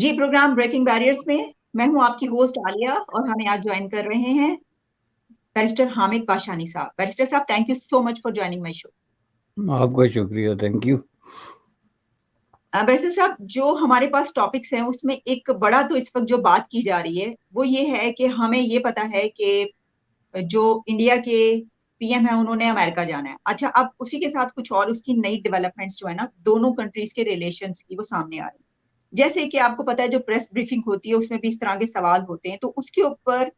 جی programme breaking barriers میں ہوں آپ کی ہوسٹ عالیہ، اور ہمیں آج جوائن کر رہے ہیں بیرسٹر حامد پاشانی صاحب. بیرسٹر صاحب thank you so much for joining my show. آپ کا شکریہ، تھینک یو. بیرسٹر صاحب جو ہمارے پاس ٹاپکس ہیں اس میں ایک بڑا تو اس وقت جو بات کی جا رہی ہے وہ یہ ہے کہ ہمیں یہ پتا ہے کہ جو انڈیا کے پی ایم ہے انہوں نے امریکہ جانا ہے. اچھا، اب اسی کے ساتھ کچھ اور اس کی نئی ڈیولپمنٹس جو ہے نا دونوں کنٹریز کے ریلیشنز کی وہ سامنے آ رہی ہیں. جیسے کہ آپ کو پتا ہے جو پریس بریفنگ ہوتی ہے اس میں بھی اس طرح کے سوال ہوتے ہیں، تو اس کے اوپر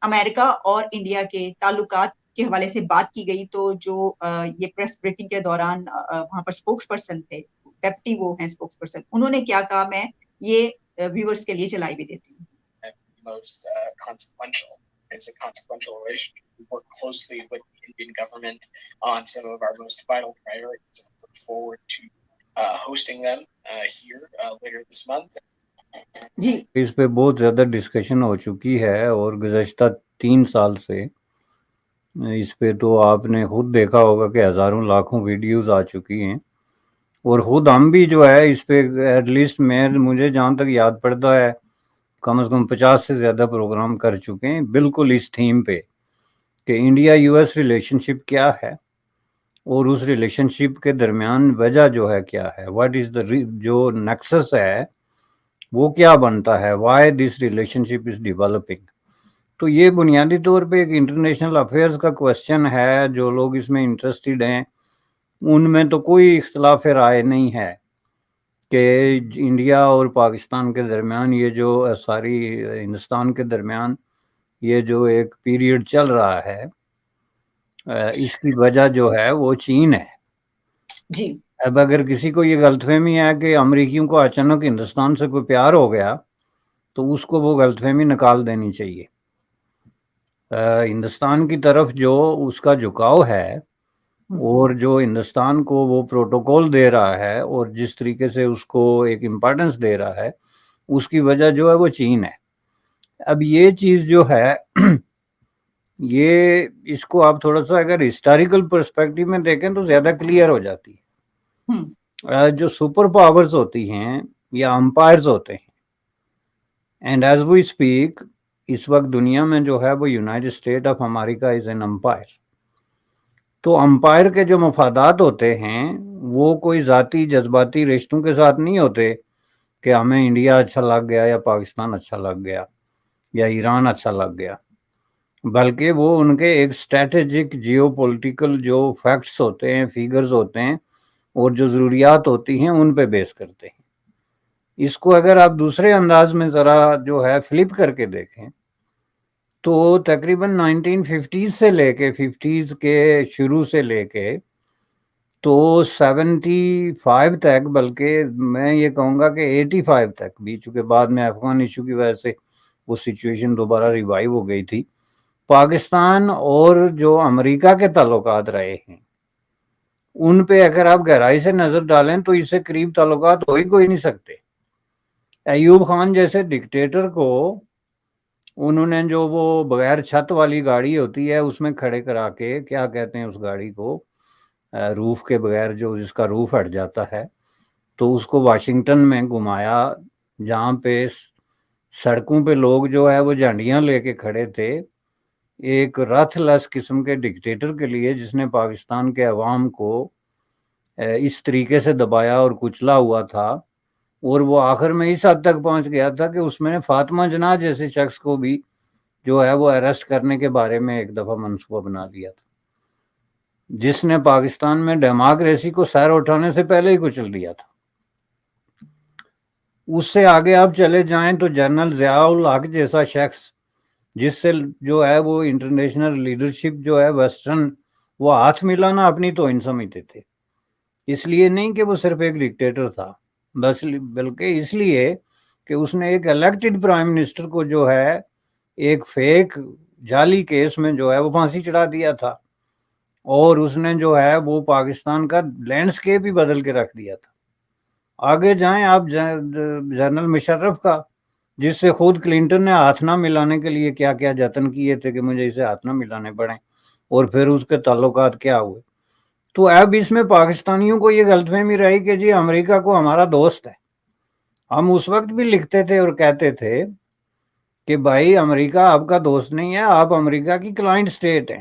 امریکہ اور انڈیا کے تعلقات کے حوالے سے بات کی گئی. تو جو یہ پریس بریفنگ کے دوران وہاں پر اسپوکس پرسن تھے، ڈیپٹی وہ ہیں اسپوکس پرسن، انہوں نے کیا کہا میں یہ ویورز کے لیے چلائی بھی دیتی ہوں. It's a consequential relationship. We work closely with the Indian government on some of our most vital priorities. I look forward to hosting them here later this month. جی اس پہ بہت زیادہ ڈسکشن ہو چکی ہے اور گزشتہ 3 سال سے اس پہ تو آپ نے خود دیکھا ہوگا کہ ہزاروں لاکھوں ویڈیوز آ چکی ہیں، اور خود ہم بھی جو ہے اس پہ ایٹ لیسٹ مجھے جہاں تک یاد پڑتا ہے کم از کم 50 سے زیادہ پروگرام کر چکے ہیں بالکل اس تھیم پہ کہ انڈیا یو ایس ریلیشن شپ کیا ہے اور اس ریلیشن شپ کے درمیان وجہ جو ہے کیا ہے، واٹ از دا جو نیکسس ہے وہ کیا بنتا ہے، why this relation ship is developing. تو یہ بنیادی طور پہ ایک انٹرنیشنل افیئرز کا کوشچن ہے. جو لوگ اس میں انٹرسٹڈ ہیں ان میں تو کوئی اختلاف رائے نہیں ہے کہ انڈیا اور پاکستان کے درمیان یہ جو ساری ہندوستان کے درمیان یہ جو ایک پیریڈ چل رہا ہے اس کی وجہ جو ہے وہ چین ہے. جی اب اگر کسی کو یہ غلط فہمی ہے کہ امریکیوں کو اچانک ہندوستان سے کوئی پیار ہو گیا تو اس کو وہ غلط فہمی نکال دینی چاہیے. ہندوستان کی طرف جو اس کا جھکاؤ ہے اور جو ہندوستان کو وہ پروٹوکول دے رہا ہے اور جس طریقے سے اس کو ایک امپورٹنس دے رہا ہے اس کی وجہ جو ہے وہ چین ہے. اب یہ چیز جو ہے یہ اس کو آپ تھوڑا سا اگر ہسٹوریکل پرسپیکٹو میں دیکھیں تو زیادہ کلیئر ہو جاتی ہے. جو سپر پاورز ہوتی ہیں یا امپائرز ہوتے ہیں، اینڈ ایز وی اسپیک اس وقت دنیا میں جو ہے وہ United State of America is an empire. تو امپائر کے جو مفادات ہوتے ہیں وہ کوئی ذاتی جذباتی رشتوں کے ساتھ نہیں ہوتے کہ ہمیں انڈیا اچھا لگ گیا یا پاکستان اچھا لگ گیا یا ایران اچھا لگ گیا، بلکہ وہ ان کے ایک اسٹریٹجک جیو پولیٹیکل جو فیکٹس ہوتے ہیں، فیگرز ہوتے ہیں اور جو ضروریات ہوتی ہیں ان پہ بیس کرتے ہیں. اس کو اگر آپ دوسرے انداز میں ذرا جو ہے فلپ کر کے دیکھیں تو تقریباً 1950 سے لے کے 50 کے شروع سے لے کے تو 75 تک، بلکہ میں یہ کہوں گا کہ 85 تک بھی، چونکہ بعد میں افغان ایشو کی وجہ سے وہ سچویشن دوبارہ ریوائیو ہو گئی تھی، پاکستان اور جو امریکہ کے تعلقات رہے ہیں ان پہ اگر آپ گہرائی سے نظر ڈالیں تو اس سے قریب تعلقات ہو ہی کوئی نہیں سکتے. ایوب خان جیسے ڈکٹیٹر کو انہوں نے جو وہ بغیر چھت والی گاڑی ہوتی ہے اس میں کھڑے کرا کے، کیا کہتے ہیں اس گاڑی کو، روف کے بغیر جو جس کا روف ہٹ جاتا ہے، تو اس کو واشنگٹن میں گھمایا جہاں پہ سڑکوں پہ لوگ جو ہے وہ جھنڈیاں لے کے کھڑے تھے ایک رتھ لس قسم کے ڈکٹیٹر کے لیے جس نے پاکستان کے عوام کو اس طریقے سے دبایا اور کچلا ہوا تھا. اور وہ آخر میں اس حد تک پہنچ گیا تھا کہ اس میں نے فاطمہ جناح جیسے شخص کو بھی جو ہے وہ اریسٹ کرنے کے بارے میں ایک دفعہ منصوبہ بنا دیا تھا، جس نے پاکستان میں ڈیموکریسی کو سیر اٹھانے سے پہلے ہی کچل دیا تھا. اس سے آگے آپ چلے جائیں تو جنرل ضیاء الحق جیسا شخص جس سے جو ہے وہ انٹرنیشنل لیڈرشپ جو ہے ویسٹرن وہ ہاتھ ملانا اپنی توہین سمجھتے تھے. اس لیے نہیں کہ وہ صرف ایک ڈکٹیٹر تھا، بس بلکہ اس لیے کہ اس نے ایک الیکٹڈ پرائم منسٹر کو جو ہے ایک فیک جعلی کیس میں جو ہے وہ پھانسی چڑھا دیا تھا، اور اس نے جو ہے وہ پاکستان کا لینڈسکیپ ہی بدل کے رکھ دیا تھا. آگے جائیں آپ جنرل مشرف کا، جس سے خود کلنٹن نے ہاتھ نہ ملانے کے لیے کیا کیا جتن کیے تھے کہ مجھے اسے ہاتھ نہ ملانے پڑیں، اور پھر اس کے تعلقات کیا ہوئے. تو اب اس میں پاکستانیوں کو یہ غلط فہمی رہی کہ جی امریکہ کو ہمارا دوست ہے ہم اس وقت بھی لکھتے تھے اور کہتے تھے کہ بھائی امریکہ آپ کا دوست نہیں ہے, آپ امریکہ کی کلائنٹ اسٹیٹ ہیں,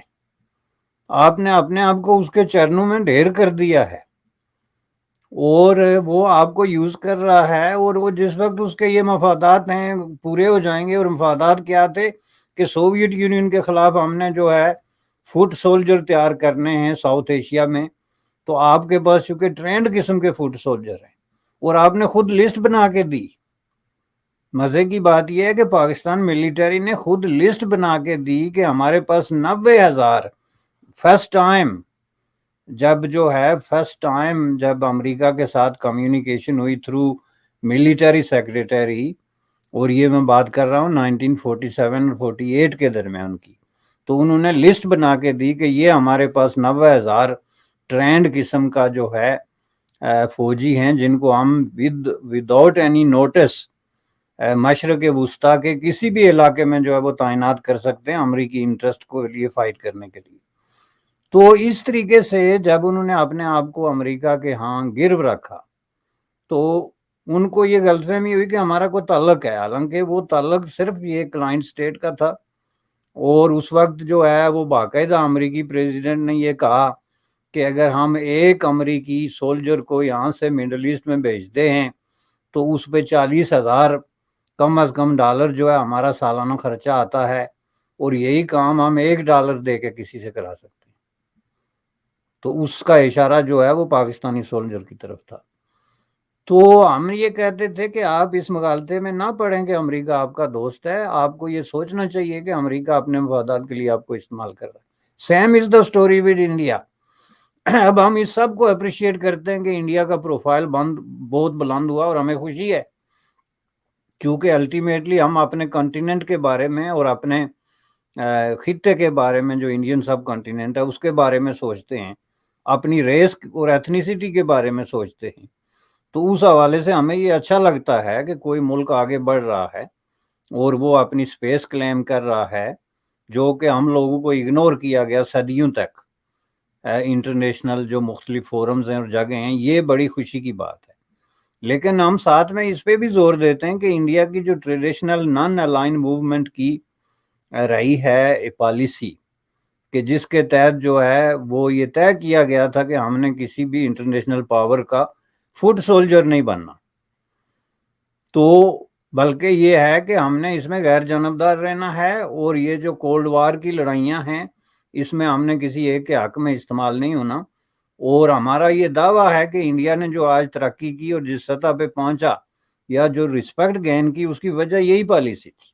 آپ نے اپنے آپ کو اس کے چرنوں میں ڈھیر کر دیا ہے, اور وہ آپ کو یوز کر رہا ہے, اور وہ جس وقت اس کے یہ مفادات ہیں پورے ہو جائیں گے, اور مفادات کیا تھے کہ سوویت یونین کے خلاف ہم نے جو ہے فٹ سولجر تیار کرنے ہیں ساؤتھ ایشیا میں, تو آپ کے پاس چونکہ ٹرینڈ قسم کے فٹ سولجر ہیں, اور آپ نے خود لسٹ بنا کے دی. مزے کی بات یہ ہے کہ پاکستان ملٹری نے خود لسٹ بنا کے دی کہ ہمارے پاس 90,000 فرسٹ ٹائم جب امریکہ کے ساتھ کمیونیکیشن ہوئی تھرو ملٹری سیکریٹری, اور یہ میں بات کر رہا ہوں 1947 اور 48 کے درمیان کی, تو انہوں نے لسٹ بنا کے دی کہ یہ ہمارے پاس 90,000 ٹرینڈ قسم کا جو ہے فوجی ہیں, جن کو ہم وداؤٹ اینی نوٹس مشرق وسطیٰ کے کسی بھی علاقے میں جو ہے وہ تعینات کر سکتے ہیں امریکی انٹرسٹ کو لیے فائٹ کرنے کے لیے. تو اس طریقے سے جب انہوں نے اپنے آپ کو امریکہ کے ہاں گرو رکھا, تو ان کو یہ غلط فہمی ہوئی کہ ہمارا کوئی تعلق ہے, حالانکہ وہ تعلق صرف یہ کلائنٹ اسٹیٹ کا تھا. اور اس وقت جو ہے وہ باقاعدہ امریکی پریزیڈنٹ نے یہ کہا کہ اگر ہم ایک امریکی سولجر کو یہاں سے مڈل ایسٹ میں بھیجتے ہیں تو اس پہ 40,000 کم از کم ڈالر جو ہے ہمارا سالانہ خرچہ آتا ہے, اور یہی کام ہم $1 دے کے کسی سے کرا سکتے ہیں. تو اس کا اشارہ جو ہے وہ پاکستانی سولجر کی طرف تھا. تو ہم یہ کہتے تھے کہ آپ اس مغالطے میں نہ پڑیں کہ امریکہ آپ کا دوست ہے, آپ کو یہ سوچنا چاہیے کہ امریکہ اپنے مفادات کے لیے آپ کو استعمال کر رہا ہے. Same is the story with India. اب ہم اس سب کو اپریشیٹ کرتے ہیں کہ انڈیا کا پروفائل بہت بلند ہوا, اور ہمیں خوشی ہے کیونکہ الٹیمیٹلی ہم اپنے کنٹیننٹ کے بارے میں اور اپنے خطے کے بارے میں, جو انڈین سب کنٹیننٹ ہے اس کے بارے میں سوچتے ہیں, اپنی ریس اور ایتھنیسٹی کے بارے میں سوچتے ہیں. تو اس حوالے سے ہمیں یہ اچھا لگتا ہے کہ کوئی ملک آگے بڑھ رہا ہے اور وہ اپنی سپیس کلیم کر رہا ہے, جو کہ ہم لوگوں کو اگنور کیا گیا صدیوں تک. انٹرنیشنل جو مختلف فورمز ہیں اور جگہ ہیں, یہ بڑی خوشی کی بات ہے. لیکن ہم ساتھ میں اس پہ بھی زور دیتے ہیں کہ انڈیا کی جو ٹریڈیشنل نان الائن موومنٹ کی رہی ہے پالیسی, کہ جس کے تحت جو ہے وہ یہ طے کیا گیا تھا کہ ہم نے کسی بھی انٹرنیشنل پاور کا فٹ سولجر نہیں بننا, تو بلکہ یہ ہے کہ ہم نے اس میں غیر جانبدار رہنا ہے, اور یہ جو کولڈ وار کی لڑائیاں ہیں اس میں ہم نے کسی ایک کے حق میں استعمال نہیں ہونا. اور ہمارا یہ دعویٰ ہے کہ انڈیا نے جو آج ترقی کی اور جس سطح پہ پہنچا یا جو رسپیکٹ گین کی, اس کی وجہ یہی پالیسی تھی.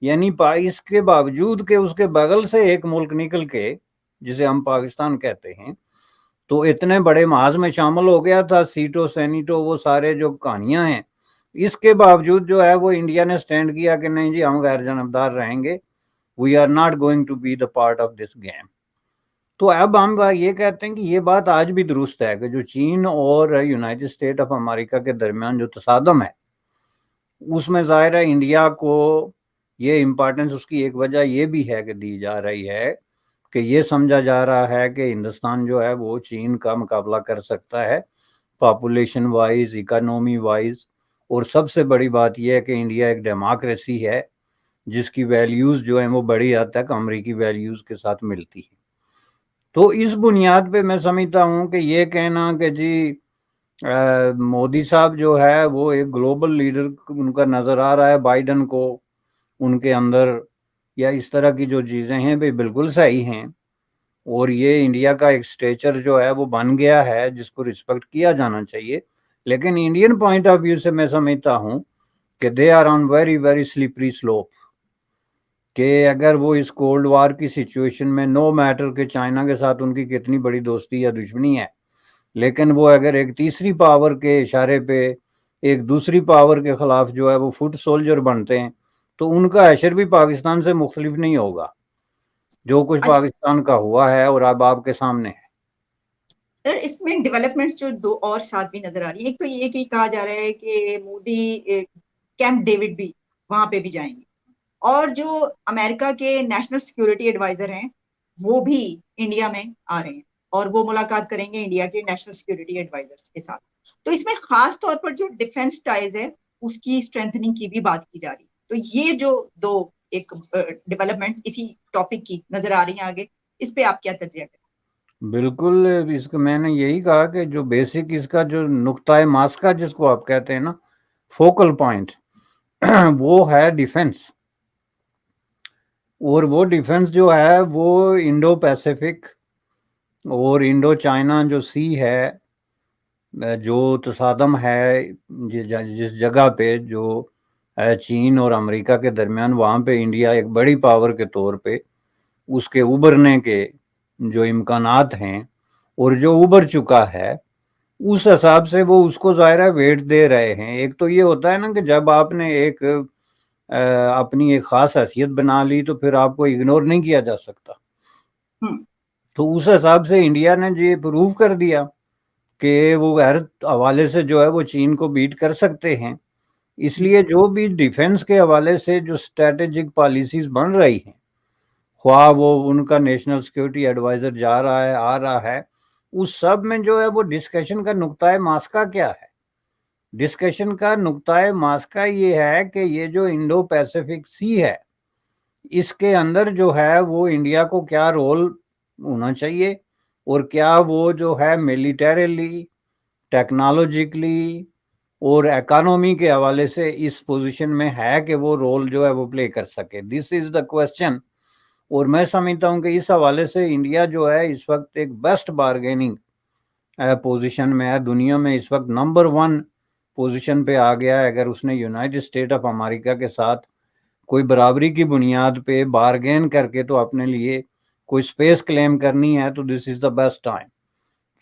یعنی اس کے باوجود کہ اس کے بغل سے ایک ملک نکل کے, جسے ہم پاکستان کہتے ہیں, تو اتنے بڑے محاذ میں شامل ہو گیا تھا, سیٹو سینیٹو وہ سارے جو کہانیاں ہیں, اس کے باوجود جو ہے وہ انڈیا نے سٹینڈ کیا کہ نہیں جی ہم غیر جانبدار رہیں گے, we are not going to be the part of this game. تو اب ہم یہ کہتے ہیں کہ یہ بات آج بھی درست ہے کہ جو چین اور یونائٹڈ اسٹیٹ آف امریکہ کے درمیان جو تصادم ہے, اس میں ظاہر ہے انڈیا کو یہ امپارٹنس, اس کی ایک وجہ یہ بھی ہے کہ دی جا رہی ہے کہ یہ سمجھا جا رہا ہے کہ ہندوستان جو ہے وہ چین کا مقابلہ کر سکتا ہے پاپولیشن وائز, اکانومی وائز, اور سب سے بڑی بات یہ ہے کہ انڈیا ایک ڈیموکریسی ہے جس کی ویلیوز جو ہیں وہ بڑی حد تک امریکی ویلیوز کے ساتھ ملتی ہے. تو اس بنیاد پہ میں سمجھتا ہوں کہ یہ کہنا کہ جی مودی صاحب جو ہے وہ ایک گلوبل لیڈر ان کا نظر آ رہا ہے بائیڈن کو ان کے اندر, یا اس طرح کی جو چیزیں ہیں بھی بالکل صحیح ہیں, اور یہ انڈیا کا ایک سٹیچر جو ہے وہ بن گیا ہے جس کو رسپیکٹ کیا جانا چاہیے. لیکن انڈین پوائنٹ آف ویو سے میں سمجھتا ہوں کہ they are on very very slippery slope, کہ اگر وہ اس کولڈ وار کی سچویشن میں, نو میٹر کہ چائنا کے ساتھ ان کی کتنی بڑی دوستی یا دشمنی ہے, لیکن وہ اگر ایک تیسری پاور کے اشارے پہ ایک دوسری پاور کے خلاف جو ہے وہ فٹ سولجر بنتے ہیں, تو ان کا حشر بھی پاکستان سے مختلف نہیں ہوگا, جو کچھ پاکستان کا ہوا ہے اور اب آپ کے سامنے ہے. سر اس میں ڈیولپمنٹس جو دو اور ساتھ بھی نظر آ رہی ہیں. ایک تو یہ کہ کہا جا رہا ہے کہ مودی کیمپ ڈیوڈ بھی وہاں پہ بھی جائیں گے, اور جو امریکہ کے نیشنل سیکورٹی ایڈوائزر ہیں وہ بھی انڈیا میں آ رہے ہیں, اور وہ ملاقات کریں گے انڈیا کے نیشنل سیکورٹی ایڈوائزر کے ساتھ. تو اس میں خاص طور پر جو ڈیفنس ٹائز ہے اس کی اسٹرینتھننگ کی بھی بات کی جا رہی ہے. تو یہ جو دو ایک ڈیولپمنٹس اسی ٹاپک کی نظر آ رہی ہیں آگے, اس پہ آپ کیا تجزیہ کریں؟ بالکل, اس کا میں نے یہی کہا کہ جو بیسک اس کا جو نقطۂ ماسکہ جس کو آپ کہتے ہیں نا, فوکل پوائنٹ, وہ ہے ڈیفنس. اور وہ ڈیفنس جو ہے وہ انڈو پیسیفک اور انڈو چائنا جو سی ہے, جو تصادم ہے جس جگہ پہ جو چین اور امریکہ کے درمیان, وہاں پہ انڈیا ایک بڑی پاور کے طور پہ اس کے ابھرنے کے جو امکانات ہیں اور جو ابھر چکا ہے, اس حساب سے وہ اس کو ظاہرہ ویٹ دے رہے ہیں. ایک تو یہ ہوتا ہے نا کہ جب آپ نے ایک اپنی ایک خاص حیثیت بنا لی تو پھر آپ کو اگنور نہیں کیا جا سکتا. تو اس حساب سے انڈیا نے یہ پروو کر دیا کہ وہ ہر حوالے سے جو ہے وہ چین کو بیٹ کر سکتے ہیں. اس لیے جو بھی ڈیفنس کے حوالے سے جو اسٹریٹجک پالیسیز بن رہی ہیں, خواہ وہ ان کا نیشنل سیکورٹی ایڈوائزر جا رہا ہے آ رہا ہے, اس سب میں جو ہے وہ ڈسکشن کا نقطۂ ماسکہ کیا ہے؟ ڈسکشن کا نقطۂ ماسکہ یہ ہے کہ یہ جو انڈو پیسیفک سی ہے, اس کے اندر جو ہے وہ انڈیا کو کیا رول ہونا چاہیے, اور کیا وہ جو ہے ملیٹریلی, ٹیکنالوجیکلی اور اکانومی کے حوالے سے اس پوزیشن میں ہے کہ وہ رول جو ہے وہ پلے کر سکے. دس از دا کوشچن. اور میں سمجھتا ہوں کہ اس حوالے سے انڈیا جو ہے اس وقت ایک بیسٹ بارگیننگ پوزیشن میں ہے. دنیا میں اس وقت نمبر 1 پوزیشن پہ آ گیا ہے. اگر اس نے یونائٹڈ اسٹیٹ آف امریکہ کے ساتھ کوئی برابری کی بنیاد پہ بارگین کر کے تو اپنے لیے کوئی سپیس کلیم کرنی ہے, تو دس از دا بیسٹ ٹائم.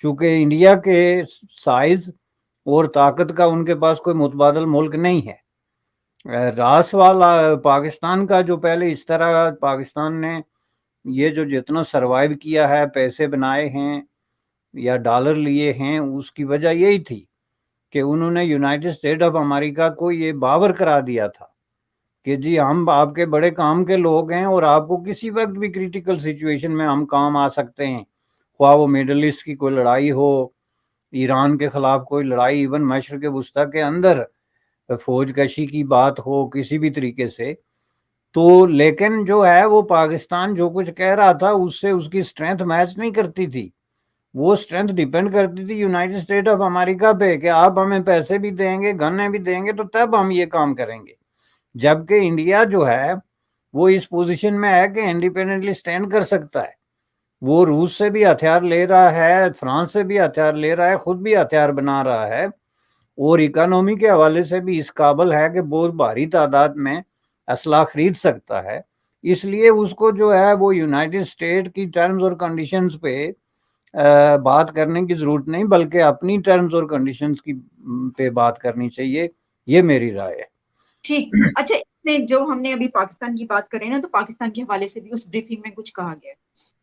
چونکہ انڈیا کے سائز اور طاقت کا ان کے پاس کوئی متبادل ملک نہیں ہے. راس والا پاکستان کا جو پہلے اس طرح پاکستان نے یہ جو جتنا سروائیو کیا ہے, پیسے بنائے ہیں یا ڈالر لیے ہیں, اس کی وجہ یہی تھی کہ انہوں نے یونائٹڈ اسٹیٹ آف امریکہ کو یہ باور کرا دیا تھا کہ جی ہم آپ کے بڑے کام کے لوگ ہیں اور آپ کو کسی وقت بھی کریٹیکل سچویشن میں ہم کام آ سکتے ہیں, خواہ وہ میڈل ایسٹ کی کوئی لڑائی ہو, ایران کے خلاف کوئی لڑائی, ایون مشرق وسطیٰ کے اندر فوج کشی کی بات ہو کسی بھی طریقے سے. تو لیکن جو ہے وہ پاکستان جو کچھ کہہ رہا تھا اس سے اس کی اسٹرینتھ میچ نہیں کرتی تھی. وہ اسٹرینتھ ڈیپینڈ کرتی تھی یونائٹڈ اسٹیٹ آف امریکہ پہ کہ آپ ہمیں پیسے بھی دیں گے, گنیں بھی دیں گے, تو تب ہم یہ کام کریں گے. جبکہ انڈیا جو ہے وہ اس پوزیشن میں ہے کہ انڈیپینڈنٹلی سٹینڈ کر سکتا ہے. وہ روس سے بھی ہتھیار لے رہا ہے, فرانس سے بھی ہتھیار لے رہا ہے, خود بھی ہتھیار بنا رہا ہے, اور اکانومی کے حوالے سے بھی اس قابل ہے کہ بہت بھاری تعداد میں اسلحہ خرید سکتا ہے. اس لیے اس کو جو ہے وہ یونائٹڈ اسٹیٹ کی ٹرمز اور کنڈیشنز پہ بات کرنے کی ضرورت نہیں, بلکہ اپنی ٹرمز اور کنڈیشنز کی پہ بات کرنی چاہیے. یہ میری رائے ہے. ٹھیک. اچھا, جو ہم نے ابھی پاکستان کی بات کریں نا, تو پاکستان کے حوالے سے بھی اس بریفنگ میں کچھ کہا گیا,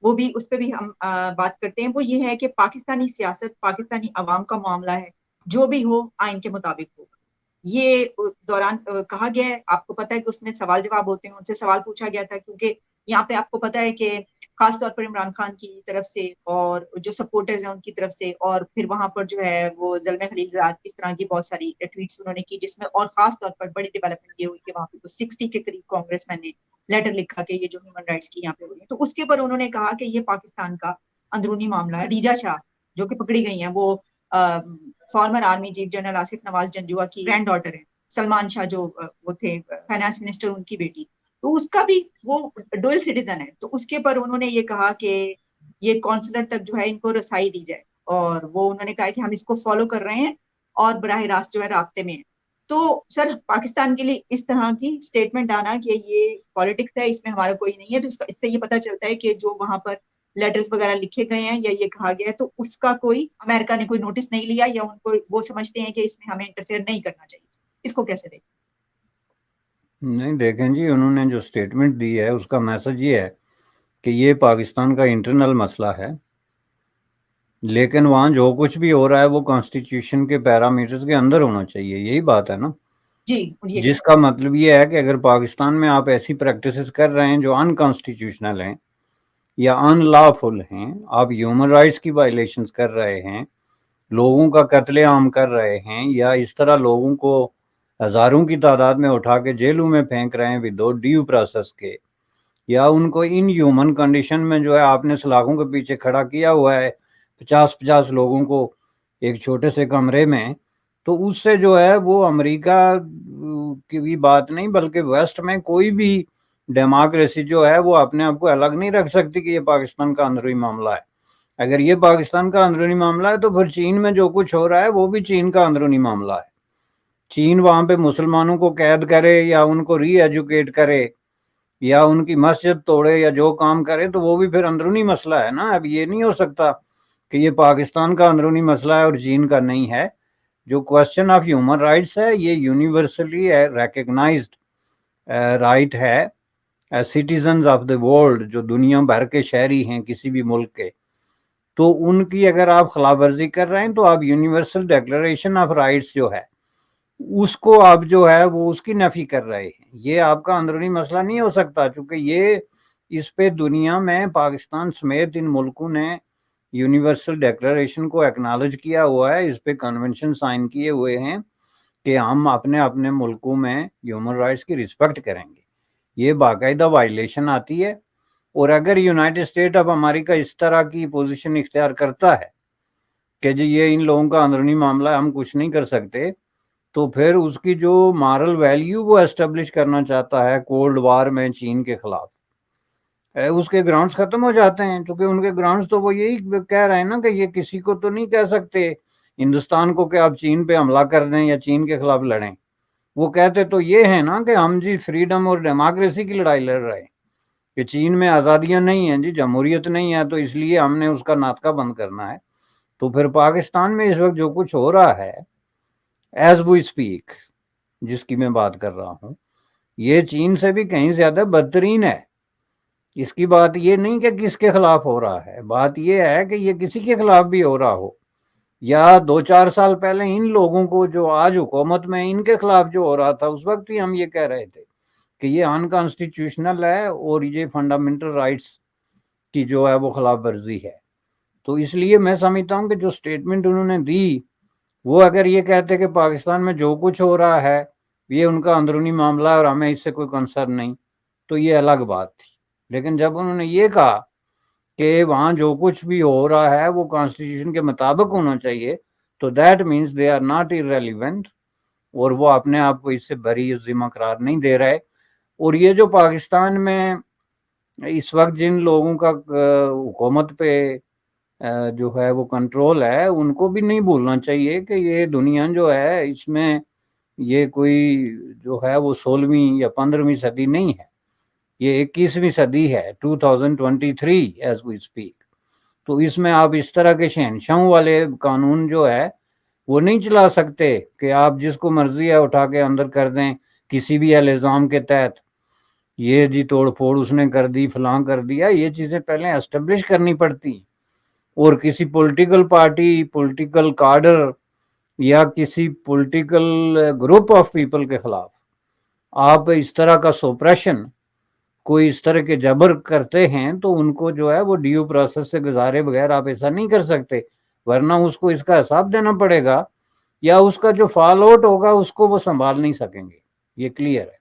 وہ بھی اس پہ بھی ہم بات کرتے ہیں. وہ یہ ہے کہ پاکستانی سیاست پاکستانی عوام کا معاملہ ہے, جو بھی ہو آئین کے مطابق ہوگا. یہ دوران کہا گیا ہے. آپ کو پتا ہے کہ اس میں سوال جواب ہوتے ہیں, ان سے سوال پوچھا گیا تھا, کیونکہ یہاں پہ آپ کو پتا ہے کہ خاص طور پر عمران خان کی طرف سے اور جو سپورٹرز ہیں ان کی طرف سے, اور پھر وہاں پر جو ہے وہ زلمے خلیلزاد, اس طرح کی بہت ساری ٹویٹس انہوں نے کی, جس میں اور خاص طور پر بڑی ڈیولپمنٹ یہ ہوئی کہ وہاں پہ 60 کے قریب کانگریس مین نے لیٹر لکھا کہ یہ جو ہیومن رائٹس کی یہاں پہ ہوئی ہے, تو اس کے اوپر انہوں نے کہا کہ یہ پاکستان کا اندرونی معاملہ ہے. خدیجہ شاہ جو کہ پکڑی گئی ہیں, وہ former army chief general Asif Nawaz Janjua کی گرینڈ ڈاٹر ہے. سلمان شاہ جو وہ تھے فائنانس منسٹر, ان کی بیٹی, تو اس کا بھی وہ ڈوئل سٹیزن ہے. تو اس کے پر انہوں نے یہ کہا کہ یہ کونسلر تک جو ہے ان کو رسائی دی جائے, اور وہ انہوں نے کہا کہ ہم اس کو فالو کر رہے ہیں اور براہ راست جو ہے رابطے میں ہیں. تو سر پاکستان کے لیے اس طرح کی اسٹیٹمنٹ آنا کہ یہ پالیٹکس ہے, اس میں ہمارا کوئی نہیں ہے, تو اس سے یہ پتا چلتا ہے کہ جو وہاں پر لیٹرز وغیرہ لکھے گئے ہیں یا یہ کہا گیا ہے, تو اس کا کوئی امریکہ نے کوئی نوٹس نہیں لیا, یا ان کو وہ سمجھتے ہیں کہ اس میں ہمیں انٹرفیئر نہیں کرنا چاہیے. اس کو کیسے دیکھیں؟ نہیں دیکھیں جی, انہوں نے جو اسٹیٹمنٹ دی ہے اس کا میسج یہ ہے کہ یہ پاکستان کا انٹرنل مسئلہ ہے, لیکن وہاں جو کچھ بھی ہو رہا ہے وہ کانسٹیٹیوشن کے پیرامیٹرز کے اندر ہونا چاہیے. یہی بات ہے نا جی, جس کا مطلب یہ ہے کہ اگر پاکستان میں آپ ایسی پریکٹسز کر رہے ہیں جو انکانسٹیٹیوشنل ہیں یا ان لافل ہیں, آپ ہیومن رائٹس کی وائلیشنز کر رہے ہیں, لوگوں کا قتل عام کر رہے ہیں, یا اس طرح لوگوں کو ہزاروں کی تعداد میں اٹھا کے جیلوں میں پھینک رہے ہیں وداؤٹ ڈیو پروسیس کے، یا ان کو ان ہیومن کنڈیشن میں جو ہے آپ نے سلاخوں کے پیچھے کھڑا کیا ہوا ہے 50 لوگوں کو ایک چھوٹے سے کمرے میں، تو اس سے جو ہے وہ امریکہ کی بھی بات نہیں بلکہ ویسٹ میں کوئی بھی ڈیموکریسی جو ہے وہ اپنے آپ کو الگ نہیں رکھ سکتی کہ یہ پاکستان کا اندرونی معاملہ ہے۔ اگر یہ پاکستان کا اندرونی معاملہ ہے تو پھر چین میں جو کچھ ہو رہا ہے وہ بھی چین کا اندرونی معاملہ ہے۔ چین وہاں پہ مسلمانوں کو قید کرے یا ان کو ری ایجوکیٹ کرے یا ان کی مسجد توڑے یا جو کام کرے تو وہ بھی پھر اندرونی مسئلہ ہے نا۔ اب یہ نہیں ہو سکتا کہ یہ پاکستان کا اندرونی مسئلہ ہے اور چین کا نہیں ہے۔ جو کوسچن آف ہیومن رائٹس ہے یہ یونیورسلی ریکگنائزڈ رائٹ ہے سٹیزنز آف دی ورلڈ، جو دنیا بھر کے شہری ہیں کسی بھی ملک کے، تو ان کی اگر آپ خلاف ورزی کر رہے ہیں تو آپ یونیورسل ڈیکلریشن آف رائٹس جو ہے اس کو آپ جو ہے وہ اس کی نفی کر رہے ہیں۔ یہ آپ کا اندرونی مسئلہ نہیں ہو سکتا، چونکہ یہ اس پہ دنیا میں پاکستان سمیت ان ملکوں نے یونیورسل ڈیکلریشن کو ایکنالج کیا ہوا ہے، اس پہ کنونشن سائن کیے ہوئے ہیں کہ ہم اپنے اپنے ملکوں میں ہیومن رائٹس کی رسپیکٹ کریں گے۔ یہ باقاعدہ وائلیشن آتی ہے، اور اگر یونائٹڈ اسٹیٹ آف امریکہ اس طرح کی پوزیشن اختیار کرتا ہے کہ جی یہ ان لوگوں کا اندرونی معاملہ ہے ہم کچھ نہیں کر سکتے، تو پھر اس کی جو مارل ویلیو وہ اسٹیبلش کرنا چاہتا ہے کولڈ وار میں چین کے خلاف، اس کے گراؤنڈز ختم ہو جاتے ہیں، کیونکہ ان کے گراؤنڈز تو وہ یہی کہہ رہے ہیں نا کہ یہ کسی کو تو نہیں کہہ سکتے ہندوستان کو کہ آپ چین پہ حملہ کر دیں یا چین کے خلاف لڑیں۔ وہ کہتے تو یہ ہے نا کہ ہم جی فریڈم اور ڈیموکریسی کی لڑائی لڑ رہے ہیں، کہ چین میں آزادیاں نہیں ہیں جی، جمہوریت نہیں ہے، تو اس لیے ہم نے اس کا ناطقہ بند کرنا ہے۔ تو پھر پاکستان میں اس وقت جو کچھ ہو رہا ہے ایز وی اسپیک، جس کی میں بات کر رہا ہوں، یہ چین سے بھی کہیں زیادہ بدترین ہے۔ اس کی بات یہ نہیں کہ کس کے خلاف ہو رہا ہے، بات یہ ہے کہ یہ کسی کے خلاف بھی ہو رہا ہو، یا 2-4 سال پہلے ان لوگوں کو جو آج حکومت میں ان کے خلاف جو ہو رہا تھا اس وقت بھی ہم یہ کہہ رہے تھے کہ یہ انکانسٹیٹیوشنل ہے اور یہ فنڈامنٹل رائٹس کی جو ہے وہ خلاف ورزی ہے۔ تو اس لیے میں سمجھتا ہوں کہ جو سٹیٹمنٹ انہوں نے دی، وہ اگر یہ کہتے کہ پاکستان میں جو کچھ ہو رہا ہے یہ ان کا اندرونی معاملہ ہے اور ہمیں اس سے کوئی کنسرن نہیں، تو یہ الگ بات تھی۔ لیکن جب انہوں نے یہ کہا کہ وہاں جو کچھ بھی ہو رہا ہے وہ کانسٹیٹیوشن کے مطابق ہونا چاہیے، تو that means they are not irrelevant، اور وہ اپنے آپ کو اس سے بری ذمہ قرار نہیں دے رہے۔ اور یہ جو پاکستان میں اس وقت جن لوگوں کا حکومت پہ جو ہے وہ کنٹرول ہے، ان کو بھی نہیں بھولنا چاہیے کہ یہ دنیا جو ہے اس میں یہ کوئی جو ہے وہ 16ویں یا 15ویں صدی نہیں ہے، یہ 21ویں صدی ہے، 2023 ایز وی اسپیک۔ تو اس میں آپ اس طرح کے شہنشاہوں والے قانون جو ہے وہ نہیں چلا سکتے کہ آپ جس کو مرضی ہے اٹھا کے اندر کر دیں کسی بھی الزام کے تحت، یہ جی توڑ پھوڑ اس نے کر دی فلاں کر دیا۔ یہ چیزیں پہلے اسٹیبلش کرنی پڑتی، اور کسی پولیٹیکل پارٹی، پولیٹیکل کارڈر یا کسی پولیٹیکل گروپ آف پیپل کے خلاف آپ اس طرح کا سپریشن، کوئی اس طرح کے جبر کرتے ہیں تو ان کو جو ہے وہ ڈیو پروسیس سے گزارے بغیر آپ ایسا نہیں کر سکتے، ورنہ اس کو اس کا حساب دینا پڑے گا، یا اس کا جو فال آؤٹ ہوگا اس کو وہ سنبھال نہیں سکیں گے۔ یہ کلیئر ہے۔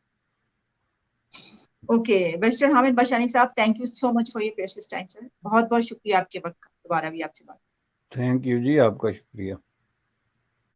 اوکے بیرسٹر حامد باشانی صاحب، thank you so much for your precious time sir, بہت بہت شکریہ آپ کے وقت کا، دوبارہ بھی آپ سے بات۔ تھینک یو جی، آپ کا شکریہ۔